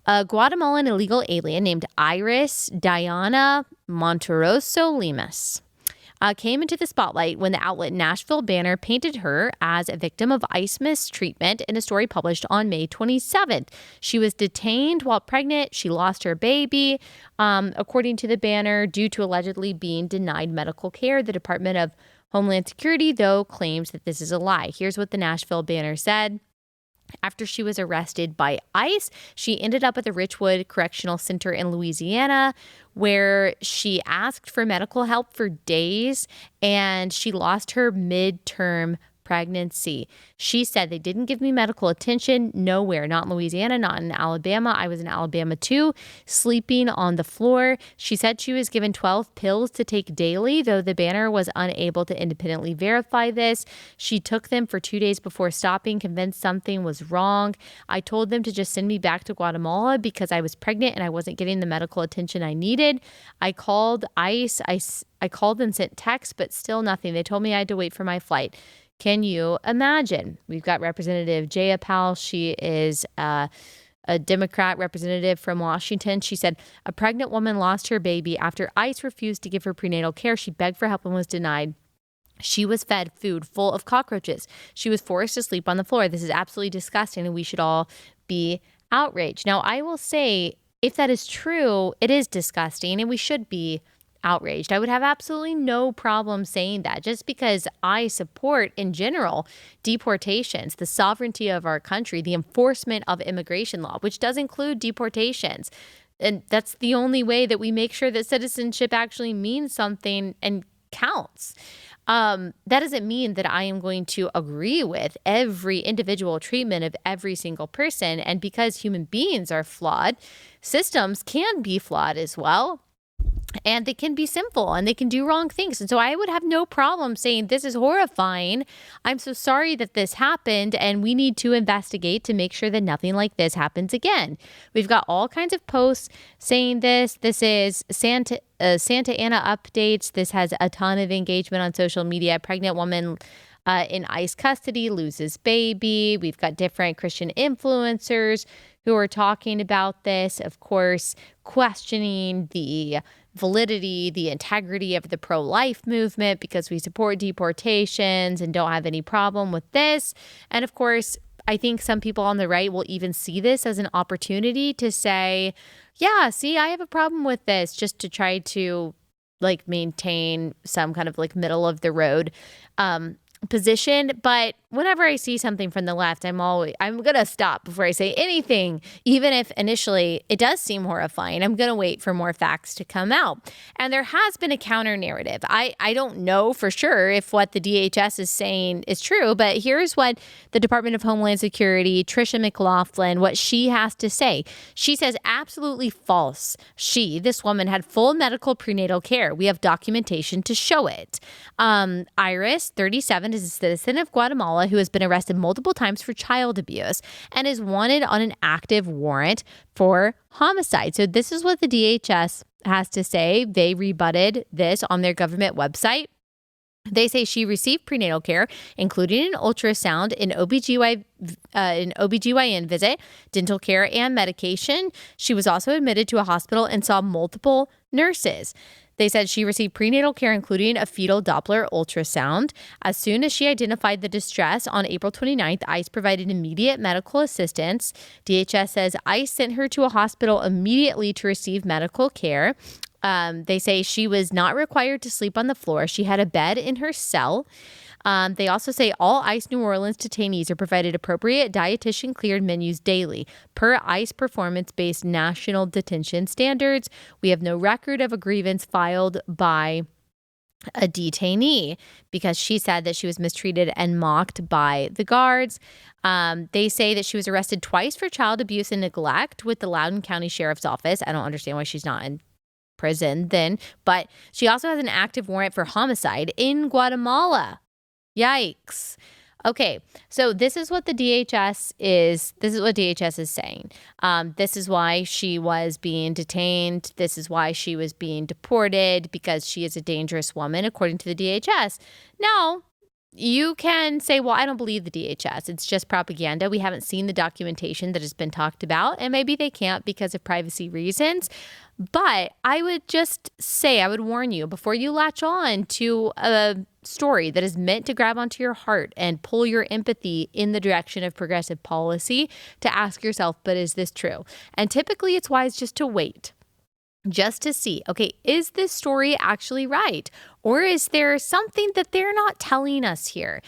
A Guatemalan illegal alien named Iris Dayana Monterrosolimis came into the spotlight when the outlet Nashville Banner painted her as a victim of ICE mistreatment in a story published on May 27th. She was detained while pregnant. She lost her baby, according to the Banner, due to allegedly being denied medical care. The Department of Homeland Security, though, claims that this is a lie. Here's what the Nashville Banner said. After she was arrested by ICE, she ended up at the Richwood Correctional Center in Louisiana, where she asked for medical help for days, and she lost her midterm pregnancy. She said, they didn't give me medical attention nowhere, not in Louisiana, not in Alabama. I was in Alabama too, sleeping on the floor. She said she was given 12 pills to take daily, though the Banner was unable to independently verify this. She took them for 2 days before stopping, convinced something was wrong. I told them to just send me back to Guatemala because I was pregnant and I wasn't getting the medical attention I needed. I called ICE. I called and sent texts, but still nothing. They told me I had to wait for my flight. Can you imagine? We've got Representative Jayapal. She is a Democrat representative from Washington. She said a pregnant woman lost her baby after ICE refused to give her prenatal care. She begged for help and was denied. She was fed food full of cockroaches. She was forced to sleep on the floor. This is absolutely disgusting, and we should all be outraged. Now, I will say, if that is true, it is disgusting, and we should be outraged. I would have absolutely no problem saying that, just because I support in general deportations, the sovereignty of our country, the enforcement of immigration law, which does include deportations. And that's the only way that we make sure that citizenship actually means something and counts. That doesn't mean that I am going to agree with every individual treatment of every single person. And because human beings are flawed, systems can be flawed as well. And they can be sinful and they can do wrong things. And so I would have no problem saying this is horrifying. I'm so sorry that this happened, and we need to investigate to make sure that nothing like this happens again. We've got all kinds of posts saying this. This is Santa Ana updates. This has a ton of engagement on social media. Pregnant woman in ICE custody loses baby. We've got different Christian influencers who are talking about this, of course, questioning the validity, the integrity of the pro-life movement because we support deportations and don't have any problem with this. And of course, I think some people on the right will even see this as an opportunity to say, yeah, see, I have a problem with this, just to try to maintain some kind of middle of the road position. But whenever I see something from the left, I'm going to stop before I say anything, even if initially it does seem horrifying. I'm going to wait for more facts to come out. And there has been a counter narrative. I don't know for sure if what the DHS is saying is true, but here's what the Department of Homeland Security, Tricia McLaughlin, what she has to say. She says, absolutely false. This woman had full medical prenatal care. We have documentation to show it. Iris, 37, is a citizen of Guatemala who has been arrested multiple times for child abuse and is wanted on an active warrant for homicide. So this is what the DHS has to say. They rebutted this on their government website. They say she received prenatal care, including an ultrasound, an OBGYN visit, dental care, and medication. She was also admitted to a hospital and saw multiple nurses. They said she received prenatal care, including a fetal Doppler ultrasound. As soon as she identified the distress on April 29th, ICE provided immediate medical assistance. DHS says ICE sent her to a hospital immediately to receive medical care. They say she was not required to sleep on the floor. She had a bed in her cell. They also say all ICE New Orleans detainees are provided appropriate dietitian-cleared menus daily per ICE performance-based national detention standards. We have no record of a grievance filed by a detainee because she said that she was mistreated and mocked by the guards. They say that she was arrested twice for child abuse and neglect with the Loudoun County Sheriff's Office. I don't understand why she's not in prison then, but she also has an active warrant for homicide in Guatemala. Yikes. Okay, so this is what the DHS is. This is what DHS is saying. This is why she was being detained. This is why she was being deported, because she is a dangerous woman, according to the DHS. Now, You can say, well, I don't believe the DHS. It's just propaganda. We haven't seen the documentation that has been talked about, and maybe they can't because of privacy reasons. But I would just say, I would warn you before you latch on to a story that is meant to grab onto your heart and pull your empathy in the direction of progressive policy, to ask yourself, but is this true? And typically it's wise just to wait. Just to see, okay, is this story actually right? Or is there something that they're not telling us here?